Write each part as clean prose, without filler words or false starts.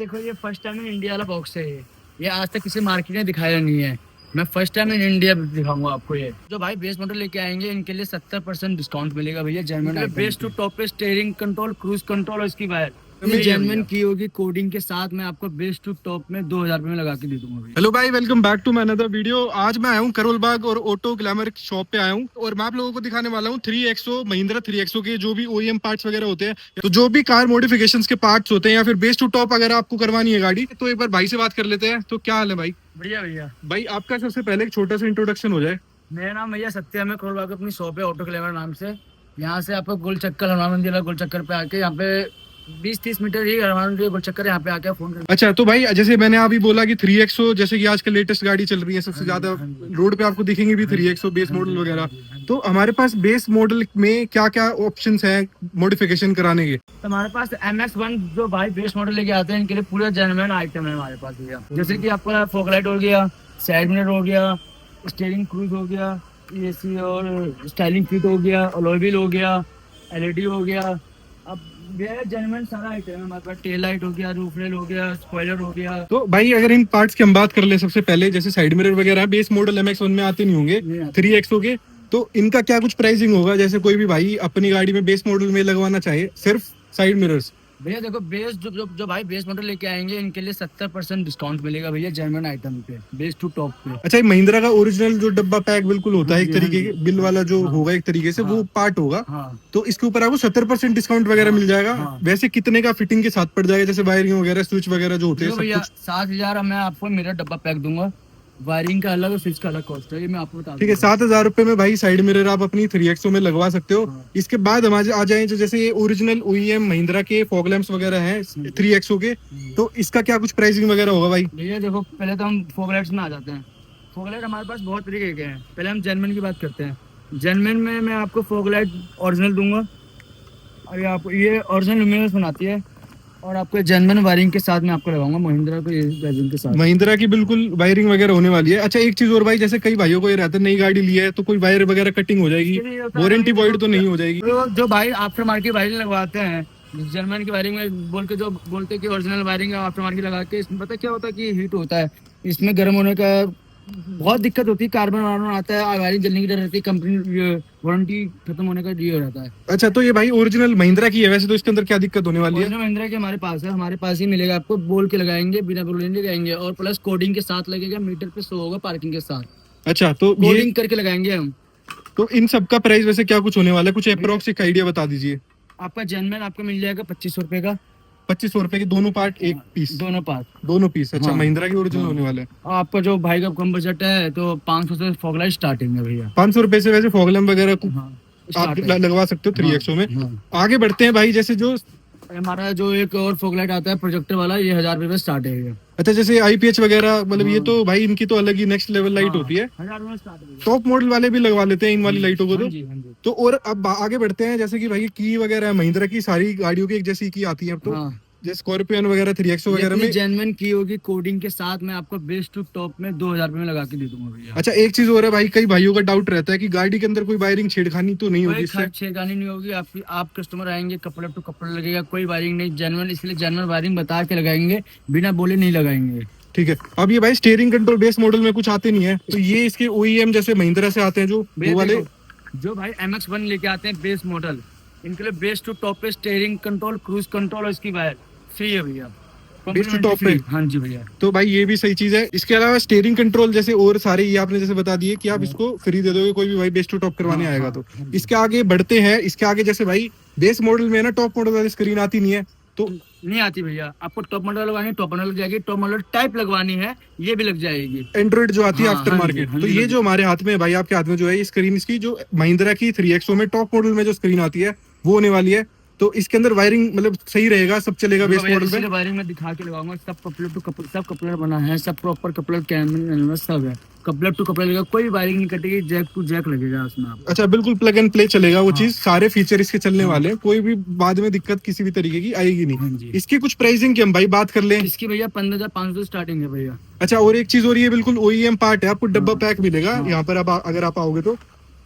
देखो ये first time in India वाला बॉक्स है। ये आज तक किसी मार्केट ने दिखाया नहीं है। मैं फर्स्ट टाइम इन इंडिया दिखाऊंगा आपको। ये जो भाई बेस मॉडल लेके आएंगे इनके लिए 70% डिस्काउंट मिलेगा भैया। जेन्युइन बेस टू टॉप पे स्टीयरिंग कंट्रोल, क्रूज कंट्रोल और इसकी वायर जेन्युइन की होगी कोडिंग के साथ। मैं आपको बेस टू टॉप में 2000 रुपए में लगा के दे दूंगा भैया। हेलो भाई, welcome back to my another video. आज मैं आया हूँ करोल बाग और ऑटो ग्लैमर शॉप पे आया हूँ और मैं आप लोगों को दिखाने वाला हूँ 3XO महिंद्रा 3XO के जो भी OEM पार्ट्स वगैरह होते हैं, तो जो भी कार मॉडिफिकेशंस के पार्ट्स होते हैं या फिर बेस टू टॉप अगर आपको करवानी है गाड़ी, तो एक बार भाई से बात कर लेते हैं। तो क्या हाल है भाई? बढ़िया भैया। भाई आपका सबसे पहले एक छोटा सा इंट्रोडक्शन हो जाए। मेरा नाम भैया सत्यम है। करोल बाग अपनी शॉप है ऑटो ग्लैमर नाम से। यहाँ से आपको गोल चक्कर हनुमान मंदिर गोल चक्कर पे आके यहाँ पे 20-30 मीटर ही हनुमान मंदिर गोल चक्कर यहाँ पे आके फोन कर। अच्छा, तो भाई जैसे मैंने अभी बोला कि 3XO जैसे कि आजकल लेटेस्ट गाड़ी चल रही है, सबसे ज्यादा रोड पे आपको दिखेंगी भी 3XO बेस मॉडल वगैरह। तो हमारे पास बेस मॉडल में क्या क्या ऑप्शंस हैं मॉडिफिकेशन कराने के? तो हमारे पास MX1 जो भाई बेस मॉडल लेके आते हैं इनके लिए पूरा जेन्युइन आइटम है हमारे पास भैया। जैसे कि आपका फॉगलाइट हो गया, साइड मिरर हो गया, स्टीयरिंग क्रूज हो गया, AC और स्टाइलिंग किट हो गया, अलॉय व्हील हो गया, LED हो गया। अब ये जेन्युइन सारा आइटम है हमारे पास। टेल लाइट हो गया, रूफ रेल हो गया, स्पॉइलर हो गया। तो भाई अगर इन पार्ट्स की हम बात कर ले, सबसे पहले जैसे साइड मिरर वगैरह बेस मॉडल MX1 में आते नहीं होंगे 3XO के, तो इनका क्या कुछ प्राइसिंग होगा? जैसे कोई भी भाई अपनी गाड़ी में बेस मॉडल में लगवाना चाहे सिर्फ साइड मिरर्स। भैया देखो बेस जो भाई बेस मॉडल लेके आएंगे इनके लिए 70% डिस्काउंट मिलेगा भैया जेन्युइन आइटम पे, बेस टू टॉप पे। अच्छा, ये महिंद्रा का ओरिजिनल जो डब्बा पैक बिल्कुल होता है एक तरीके के बिल वाला जो होगा, एक तरीके से वो पार्ट होगा। तो इसके ऊपर आपको 70% डिस्काउंट वगैरह मिल जाएगा। वैसे कितने का फिटिंग के साथ पड़ जाएगा? जैसे वायरिंग वगैरह, स्विच वगैरह जो होते हैं सब कुछ। 7,000 मैं आपको मेरा डब्बा पैक दूंगा। वायरिंग का अलग और स्विच का अलग कॉस्ट है, ये मैं आपको बता दूं। ठीक है, 7,000 रुपए में भाई साइड मिरर आप अपनी 3XO में लगवा सकते हो। इसके बाद हम आ जाए जो जैसे ये ओरिजिनल OEM महिंद्रा के फॉग लैंप्स वगैरह हैं 3XO के, तो इसका क्या कुछ प्राइसिंग वगैरह होगा भाई? भैया देखो पहले तो हम फॉग लाइट्स में आ जाते हैं। फॉग लाइट हमारे पास बहुत तरीके के हैं। पहले हम जेन्युइन की बात करते हैं। जेन्युइन में मैं आपको फॉग लाइट ओरिजिनल दूंगा और ये ओरिजिनल लुमिनस बनाती है और आपको जेन्युइन वायरिंग के साथ में आपको लगाऊंगा महिंद्रा को वायरिंग के साथ। महिंद्रा की बिल्कुल वायरिंग वगैरह होने वाली है। अच्छा, एक चीज और भाई, जैसे कई भाइयों को ये रहता है नई गाड़ी ली है तो कोई वायर वगैरह कटिंग हो जाएगी, वारंटी वॉइड तो नहीं हो जाएगी? जो भाई आफ्टर मार्केट वायरिंग लगवाते हैं जर्मन की वायरिंग में बोल के जो बोलते हैं कि ओरिजिनल वायरिंग आफ्टर मार्केट लगा के, इसमें पता क्या होता है कि हीट होता है, इसमें गर्म होने का बहुत दिक्कत होती है, कार्बन वार्बन आता है, वायरिंग जलने की डर रहती है, कंपनी वारंटी खत्म होने का ये हो जाता है। अच्छा, तो ये भाई ओरिजिनल महिंद्रा की है वैसे, तो इसके अंदर क्या दिक्कत होने वाली है? महिंद्रा के हमारे पास है, हमारे पास ही मिलेगा आपको। बोल के लगाएंगे, बिना बोले लगाएंगे और प्लस कोडिंग के साथ लगेगा, मीटर पे शो होगा पार्किंग के साथ। अच्छा, तो कोडिंग करके लगाएंगे हम। तो इन सब का प्राइस वैसे क्या कुछ होने वाला है? कुछ अप्रोक्स एक आइडिया बता दीजिए। आपका जेन्युइन आपको मिल जाएगा 2500 रुपए का। 2500 रुपए के दोनों पार्ट, एक पीस? दोनों पीस। अच्छा, महिंद्रा की ओरिजिनल होने वाला है। आपका जो भाई का कम बजट है तो 500 से फॉग लाइट स्टार्टिंग है भैया। 500 रुपए से वैसे फॉग लैंप वगैरह आप लगवा सकते हो 3XO में। आगे बढ़ते हैं भाई, जैसे जो हमारा जो एक और फॉग लाइट आता है प्रोजेक्टर वाला, ये 1000 रुपए स्टार्ट है। अच्छा, जैसे IPH वगैरह, मतलब ये तो भाई इनकी तो अलग ही नेक्स्ट लेवल लाइट होती है। 1000 में स्टार्ट है। टॉप मॉडल वाले भी लगवा लेते हैं इन वाली लाइटों को तो। और अब आगे बढ़ते हैं, जैसे कि भाई की वगैरह महिंद्रा की सारी गाड़ियों की एक जैसी की आती है अब तो। जैसे स्कॉर्पियन वगैरह 3XO वगैरह में जेन्युइन की होगी कोडिंग के साथ में आपको बेस टू टॉप में 2000 रुपए में लगा के दे दूंगा भैया। अच्छा, एक चीज और है भाई, कई भाइयों का डाउट रहता है कि गाड़ी के अंदर कोई वायरिंग छेड़खानी तो नहीं होगी? छेड़खानी नहीं होगी। आप कस्टमर आएंगे, कपड़ा टू कपड़ा लगेगा, कोई वायरिंग नहीं। जेन्युइन इसलिए जेन्युइन वायरिंग बता के लगाएंगे, बिना बोले नहीं लगाएंगे। ठीक है। अब ये भाई स्टीयरिंग कंट्रोल बेस मॉडल में कुछ आते नहीं है, तो ये इसके OEM जैसे महिंद्रा से आते हैं जो वाले, जो भाई MX1 लेके आते हैं बेस मॉडल, इनके लिए बेस टू टॉप पे स्टीयरिंग कंट्रोल, क्रूज कंट्रोल और इसकी वायर फ्री है भैया, बेस टू टॉप पे। हाँ जी भैया। तो भाई ये भी सही चीज है। इसके अलावा स्टीयरिंग कंट्रोल जैसे और सारे ये आपने जैसे बता दिए कि आप इसको फ्री दे दोगे कोई भी भाई बेस टू टॉप करवाने आएगा तो। इसके आगे बढ़ते हैं। इसके आगे जैसे भाई बेस मॉडल में ना टॉप मॉडल वाली स्क्रीन आती नहीं है, तो नहीं आती भैया। आपको टॉप मॉडल लगवानी है, टॉप मॉडल लग जाएगी। टॉप मॉडल टाइप लगवानी है, ये भी लग जाएगी। एंड्रॉइड जो आती है आफ्टर मार्केट। तो ये जो हमारे हाथ में भाई, आपके हाथ में जो है ये स्क्रीन, इसकी जो महिंद्रा की 3XO में टॉप मॉडल में जो स्क्रीन आती है वो होने वाली है। तो इसके अंदर वायरिंग मतलब सही रहेगा, सब चलेगा बेस मॉडल पे? वायरिंग में दिखा के लगाऊंगा। सब कपलर टू कपलर, सब कपलर बना है, सब प्रॉपर कपलर कैमरा सब है। कपलर टू कपलर लगेगा, कोई वायरिंग नहीं कटेगी, जैक टू जैक लगेगा उसमें आपको। अच्छा, बिल्कुल प्लग एंड प्ले चलेगा वो चीज। सारे फीचर इसके चलने वाले हैं, कोई भी बाद में दिक्कत किसी भी तरीके की आएगी नहीं। इसकी कुछ प्राइसिंग की हम भाई बात कर लें? इसकी भैया 15,500 स्टार्टिंग है भैया। अच्छा, और एक चीज और, ये बिल्कुल OEM पार्ट है, आपको डब्बा पैक मिलेगा यहाँ पर अगर आप आओगे तो।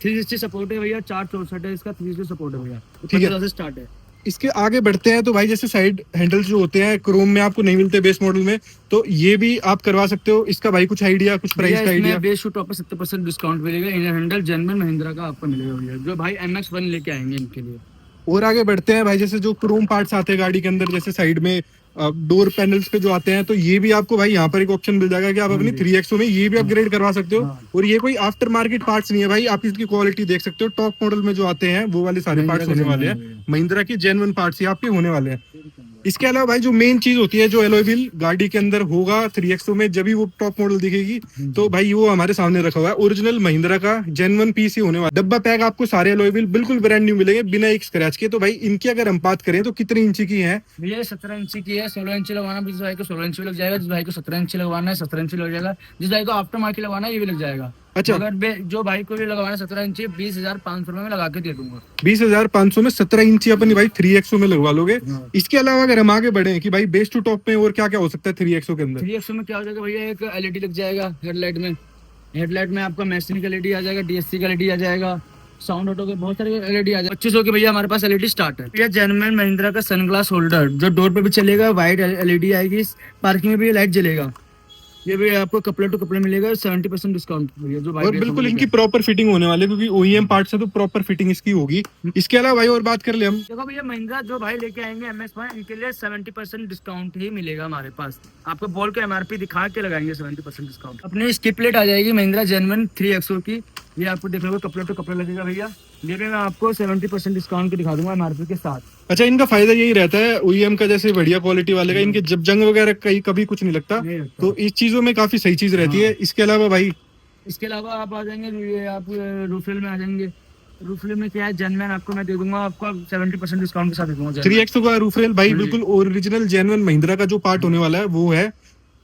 360 सपोर्ट है भैया, 464 है इसका, 360 सपोर्ट है भैया। ठीक है, स्टार्ट है। इसके आगे बढ़ते हैं तो भाई जैसे साइड हैंडल्स जो होते हैं क्रोम में आपको नहीं मिलते बेस मॉडल में, तो ये भी आप करवा सकते हो। इसका भाई कुछ आइडिया, कुछ प्राइस का आइडिया? बेस टू टॉप पे 70% डिस्काउंट मिलेगा। इनर हैंडल जेन्युइन महिंद्रा का आपको मिलेगा भैया, जो भाई MX1 लेके आएंगे इनके लिए। और आगे बढ़ते हैं भाई, जैसे जो क्रोम पार्ट्स आते हैं गाड़ी के अंदर, जैसे साइड में डोर पैनल्स पे जो आते हैं, तो ये भी आपको भाई यहाँ पर एक ऑप्शन मिल जाएगा कि आप अपनी 3XO में ये भी अपग्रेड करवा सकते हो। हाँ। और ये कोई आफ्टर मार्केट पार्ट्स नहीं है भाई, आप इसकी क्वालिटी देख सकते हो। टॉप मॉडल में जो आते हैं वो वाले सारे पार्ट्स होने वाले हैं, महिंद्रा की जेन्युइन पार्ट्स ही आपके होने वाले हैं। इसके अलावा भाई जो मेन चीज होती है, जो एलॉय व्हील गाड़ी के अंदर होगा 3XO में, जब भी वो टॉप मॉडल दिखेगी, तो भाई वो हमारे सामने रखा हुआ है। ओरिजिनल महिंद्रा का जेन्युइन पीस ही होने वाला। डब्बा पैक आपको सारे एलॉय व्हील बिल्कुल ब्रांड न्यू मिलेंगे, बिना एक स्क्रैच के। तो भाई इनकी अगर हम बात करें तो कितनी इंची की है? भैया 17 इंची की है। 16 इंची लगवाना जिस भाई को 16 इंची लग जाएगा, जिस भाई को 17 इंची लगवाना है 17 इंची लग जाएगा, जिस भाई को आफ्टर मार्केट लगवाना है ये भी लग जाएगा। अच्छा। अगर जो भाई को भी लगवाना है 17 इंची 20,500 में लगा के दे दूंगा। 20,500 में 17 इंची अपनी भाई 3XO में लगवा लोगे। हाँ। इसके अलावा अगर हम आगे बढ़े कि भाई बेस टू टॉप में और क्या क्या हो सकता है 3XO के अंदर? 3XO में क्या हो जाएगा भैया, एक LED लग जाएगा हेडलाइट में। हेडलाइट में आपका मैसिन का LED आ जाएगा, DSC का LED आ जाएगा, साउंड ऑटो के बहुत सारे LED आ जाएगा। 2500 के भैया हमारे पास LED स्टार्ट है। भैया जेन्युइन महिंद्रा का सनग्लास होल्डर जो डोर पे भी चलेगा, व्हाइट LED आएगी, पार्किंग में भी लाइट जलेगा। ये भी आपको कपड़े टू कपड़े मिलेगा 70% डिस्काउंट भैया, जो भाई और बिल्कुल इनकी प्रॉपर फिटिंग होने वाली है, क्योंकि OEM पार्ट्स है तो प्रॉपर फिटिंग इसकी होगी। इसके अलावा भाई और बात कर ले हम, देखो भैया महिंद्रा जो भाई लेके आएंगे MX1 इनके लिए 70% डिस्काउंट ही मिलेगा हमारे पास। आपको बोल के MRP दिखा के लगाएंगे 70% डिस्काउंट। अपनी स्किप प्लेट आ जाएगी महिंद्रा जेन्युइन 3XO की, ये आपको देख लो कपड़े टू कपड़े लगेगा भैया। ये भी मैं आपको 70% डिस्काउंट के दिखा दूंगा MRP के साथ। अच्छा इनका फायदा यही रहता है OEM का, जैसे बढ़िया क्वालिटी वाले का, इनके जब जंग वगैरह कहीं कभी कुछ नहीं लगता, तो इस चीजों में काफी सही चीज रहती है। इसके अलावा भाई, इसके अलावा आप आ जाएंगे ये आप रूफिल में आ जाएंगे। रूफिल में क्या है, जेन्युइन आपको मैं दे दूंगा, आपको 70% डिस्काउंट के साथ दे दूंगा। 3XO का रूफ रेल भाई बिल्कुल ओरिजिनल जेन्युइन महिंद्रा का जो पार्ट होने वाला है वो है,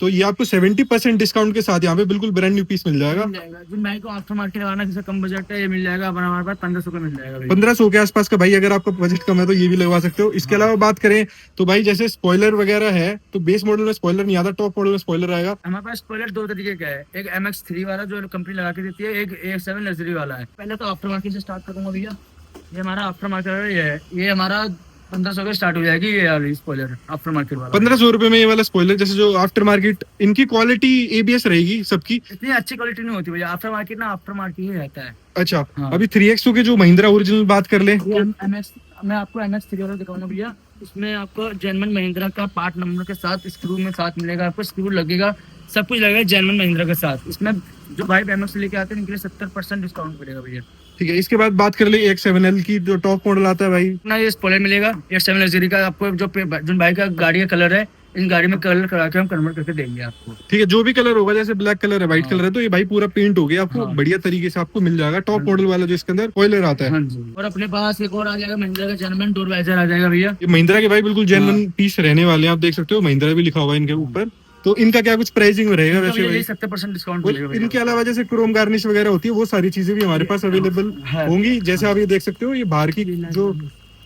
तो ये आपको 70% डिस्काउंट के साथ यहाँ पे बिल्कुल ब्रांड न्यू पीस मिल जाएगा। जिन भाई को आफ्टर मार्केट लगाना किसी कम बजट है, ये मिल जाएगा अपना हमारे पास 1500 का मिल जाएगा। 1500 के आसपास का भाई, अगर आपका बजट कम है तो ये भी लगवा सकते हो। इसके अलावा बात करें तो भाई जैसे स्पॉइलर वगैरह है, तो बेस मॉडल में स्पॉइलर नहीं आता, टॉप मॉडल में स्पॉइलर आएगा। हमारे पास स्पॉइलर दो तरीके का है, एक MX3 वाला जो कंपनी लगा के देती है, एक AX7 लग्जरी वाला है। पहले तो आफ्टर मार्केट से स्टार्ट करूंगा भैया। ये हमारा आफ्टर मार्केट है, ये हमारा 1500 का स्टार्ट हो जाएगी ये वाली स्पॉइलर आफ्टर मार्केट वाला। 1500 रुपए में ये वाला स्पॉइलर, जैसे जो आफ्टर मार्केट इनकी क्वालिटी ABS रहेगी सबकी, इतनी अच्छी क्वालिटी नहीं होती भैया। आफ्टर मार्केट ना आफ्टर मार्केट ही रहता है। अच्छा हाँ। अभी 3XO के जो महिंद्रा ओरिजिनल बात कर ले, मैं आपको MX3 वाला दिखाऊंगा भैया। इसमें आपको जेन्युइन महिंद्रा का पार्ट नंबर के साथ स्क्रू में साथ मिलेगा, आपको स्क्रू लगेगा, सब कुछ लगेगा जेन्युइन महिंद्रा के साथ। इसमें जो भाई MX लेके आते हैं इनके लिए 70% डिस्काउंट मिलेगा भैया। ठीक है। इसके बाद बात कर ले AX7L की, जो टॉप मॉडल आता है भाई ना, ये स्पॉइलर मिलेगा AX7 लग्जरी का। आपको जो भाई का गाड़ी का कलर है, इन गाड़ी में कलर करा के हम कन्वर्ट करके देंगे आपको। ठीक है, जो भी कलर होगा, जैसे ब्लैक कलर है, व्हाइट कलर है, तो ये भाई पूरा पेंट हो गया आपको, हाँ। बढ़िया तरीके से आपको मिल जाएगा। टॉप मॉडल वाला जो इसके अंदर स्पॉइलर आता है। हाँ जी। और अपने पास एक और आ जाएगा महिंद्रा का जेन्युइन डोर वाइजर आ जाएगा भैया। ये महिंद्रा के भाई बिल्कुल जेन्युइन पीस रहने वाले हैं, आप देख सकते हो महिंद्रा भी लिखा हुआ है इनके ऊपर। तो इनका क्या कुछ प्राइसिंग रहेगा वैसे भाई? 70% डिस्काउंट और मिलेगा भैया। इनके अलावा जैसे क्रोम गार्निश वगैरह होती है, वो सारी चीजें भी हमारे पास अवेलेबल है। होंगी। जैसे आप ये देख सकते हो, ये बाहर की जो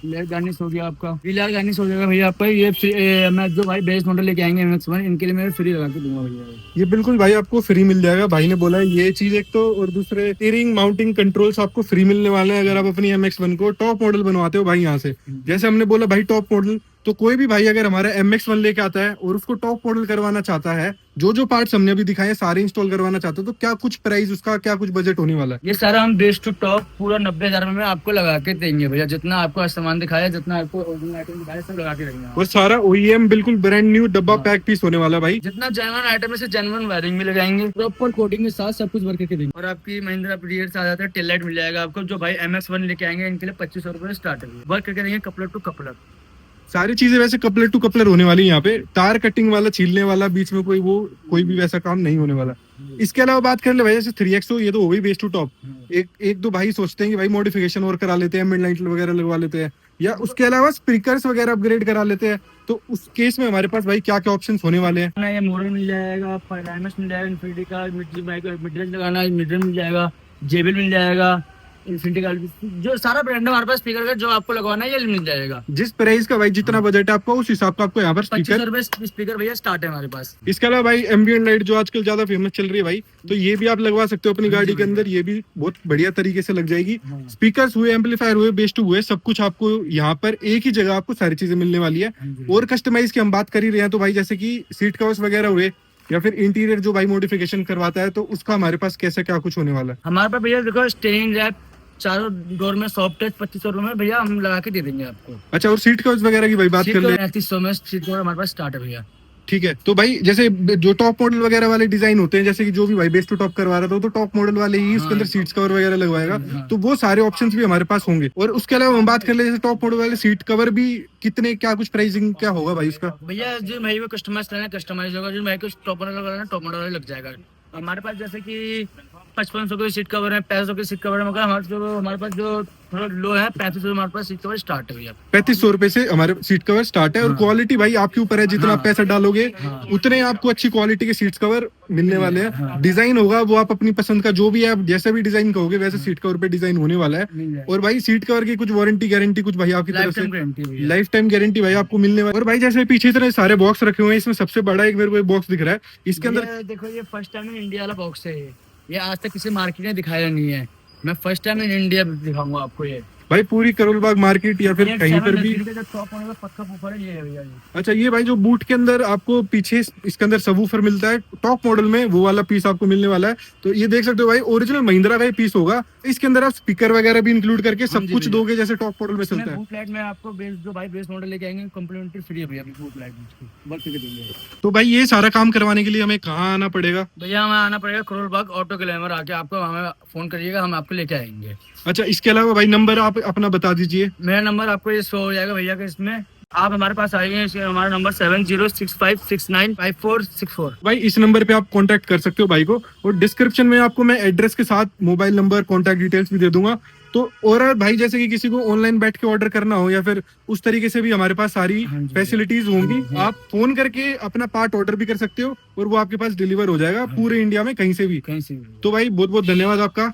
लेयर गार्निश हो गया आपका, व्हीलर गार्निश हो जाएगा भैया आपका। ये मैं जो भाई बेस मॉडल लेके आएंगे MX1 इनके लिए मैं फ्री लगा के दूंगा भैया। ये बिल्कुल भाई आपको फ्री मिल जाएगा, भाई ने बोला है ये चीज एक तो, और दूसरे स्टीयरिंग माउंटिंग कंट्रोल्स आपको फ्री मिलने वाले हैं अगर आप अपनी MX1 को टॉप मॉडल बनवाते हो भाई यहाँ से। जैसे हमने बोला भाई टॉप मॉडल, तो कोई भी भाई अगर हमारा MX1 लेके आता है और उसको टॉप मॉडल करवाना चाहता है, जो पार्ट्स हमने अभी दिखाए सारे इंस्टॉल करवाना चाहता है, तो क्या कुछ प्राइस उसका, क्या कुछ बजट होने वाला है? ये सारा हम बेस टू टॉप पूरा 90,000 में आपको लगा के देंगे भैया। जितना आपको सामान दिखाया, जितना आपको ओरिजिनल आइटम दिखाया, सब लगा के देंगे। और सारा OEM बिल्कुल ब्रांड न्यू डब्बा पैक पीस होने वाला है भाई। जितना जेन्युइन आइटम है, जेन्युइन वायरिंग भी लगाएंगे, प्रॉपर कोटिंग के साथ सब कुछ वर्क करके देंगे। और आपकी महिंद्रा पीरियड्स आ जाता है, टेल लाइट मिल जाएगा आपको। जो भाई MX1 लेके आएंगे इनके लिए 2500 रुपए स्टार्ट है, वर्क करके देंगे कपलर टू कपलर। सारी चीजें वैसे कपलर टू कपलर होने वाली है यहाँ पे। टायर कटिंग वाला, छीलने वाला बीच में कोई भी वैसा काम नहीं होने वाला। इसके अलावा बात कर ले भाई, जैसे 3XO ये तो हो गई बेस टू टॉप। एक दो भाई सोचते हैं कि भाई मॉडिफिकेशन और करा लेते हैं, मिड लाइट वगैरह लगवा लेते हैं, या उसके अलावा स्पीकर्स वगैरह अपग्रेड करा लेते हैं, तो उस केस में हमारे पास भाई क्या क्या ऑप्शंस होने वाले हैं? ये मोरल मिल जाएगा, डायमंड मिल जाएगा, इन्फिनिटी का मिड रेंज लगाना मिड रेंज मिल जाएगा, जेबल मिल जाएगा, इन्फिनिटी का जो सारा ब्रांड हमारे पास स्पीकर का जो आपको लगवाना है ये मिल जाएगा। जिस प्राइस का भाई जितना बजट है आपका उस हिसाब का आपको यहाँ पर 25 स्पीकर। रुपए स्पीकर भैया स्टार्ट है हमारे पास। इसके अलावा भाई एम्बिएंट लाइट जो आजकल ज्यादा फेमस चल रही है भाई, तो ये भी आप लगवा सकते हो अपनी गाड़ी के अंदर, ये भी बहुत बढ़िया तरीके से लग जाएगी। हाँ। स्पीकर्स हुए, एम्पलीफायर हुए, बेस टू हुए, सब कुछ आपको यहाँ पर एक ही जगह आपको सारी चीजें मिलने वाली है। और कस्टमाइज की हम बात कर ही रहे हैं तो भाई जैसे कि सीट कवर्स वगैरह हुए या फिर इंटीरियर जो भाई मॉडिफिकेशन करवाता है तो उसका हमारे पास कैसे क्या कुछ होने वाला है? हमारे पास भैया देखो स्टेरिंग रैप चारों डोर में सॉफ्ट टच 2500 रुपए में भैया हम लगा के दे देंगे आपको। अच्छा, और सीट कवर्स वगैरह की भाई बात कर ले। 3500 में सीट कवर हमारे पास स्टार्ट है भैया। ठीक है, तो भाई जैसे जो टॉप मॉडल वगैरह वाले डिजाइन होते हैं, जैसे कि जो भी भाई बेस टू टॉप करवा रहा था तो टॉप मॉडल वाले ही उसके अंदर सीट्स कवर वगैरह लगवाएगा, तो वो सारे ऑप्शंस भी हमारे पास होंगे। और उसके अलावा हम बात कर ले जैसे टॉप मॉडल वाले सीट कवर भी कितने क्या कुछ प्राइसिंग क्या होगा भाई उसका? भैया जो भाई वो कस्टमाइज करना है कस्टमाइज होगा, जो भाई को टॉप मॉडल लगाना टॉप मॉडल लग जाएगा। हमारे पास जैसे कि 5500 की सीट कवर है, 6500 की सीट कवर है, मगर हमारे पास जो थोड़ा लो है 3500 हमारे पास सीट कवर स्टार्ट है भैया। 3500 रुपए से हमारे सीट कवर स्टार्ट है। और क्वालिटी भाई आपके ऊपर है, जितना आप पैसा डालोगे उतने आपको अच्छी क्वालिटी के सीट्स कवर मिलने वाले हैं। डिजाइन होगा वो आप अपनी पसंद का, जो भी है आप जैसे भी डिजाइन कहोगे वैसे सीट कवर पे डिजाइन होने वाला है। और भाई सीट कवर की कुछ वारंटी गारंटी कुछ भाई आपकी तरफ से लाइफ टाइम गारंटी भाई आपको मिलने वाली। और भाई जैसे पीछे इतने सारे बॉक्स रखे हुए हैं, इसमें सबसे बड़ा एक मेरे को बॉक्स दिख रहा है, इसके अंदर देखो ये फर्स्ट टाइम इन इंडिया वाला बॉक्स है। ये आज तक किसी मार्केट ने दिखाया नहीं है, मैं फर्स्ट टाइम इन इंडिया दिखाऊंगा आपको ये। भाई पूरी करोल बाग मार्केट या फिर कहीं पर भी पक्का ऊपर है ये है भैया। अच्छा, ये भाई जो बूट के अंदर आपको पीछे इसके अंदर सबवूफर मिलता है टॉप मॉडल में, वो वाला पीस आपको मिलने वाला है। तो ये देख सकते हो भाई ओरिजिनल महिंद्रा का पीस होगा। इसके अंदर आप स्पीकर वगैरह भी इंक्लूड करके सब कुछ दोगे जैसे टॉप मॉडल में चलता है। बूट लाइट में आपको जो भाई बेस मॉडल लेके आएंगे कम्प्लीमेंट्री फ्री है भैया बूट लाइट। तो भाई ये सारा काम करवाने के लिए हमें कहाँ आना पड़ेगा? भैया हमें आना पड़ेगा करोल बाग ऑटो ग्लैमर, आके आपको हमें फोन करिएगा, हम आपको लेके आएंगे। अच्छा, इसके अलावा भाई नंबर आप अपना बता दीजिए। मेरा नंबर आपको ये शो हो जाएगा भैया के इसमें, आप हमारे पास आइए। हमारा नंबर 7065695464। भाई इस नंबर पे आप कांटेक्ट कर सकते हो भाई को, और डिस्क्रिप्शन में आपको मैं एड्रेस के साथ मोबाइल नंबर कांटेक्ट डिटेल्स भी दे दूंगा। तो और भाई जैसे कि किसी को ऑनलाइन बैठ के ऑर्डर करना हो या फिर उस तरीके से भी हमारे पास सारी फैसिलिटीज होंगी। आप फोन करके अपना पार्ट ऑर्डर भी कर सकते हो और वो आपके पास डिलीवर हो जाएगा पूरे इंडिया में कहीं से भी। कहीं से भी। तो भाई बहुत बहुत धन्यवाद आपका।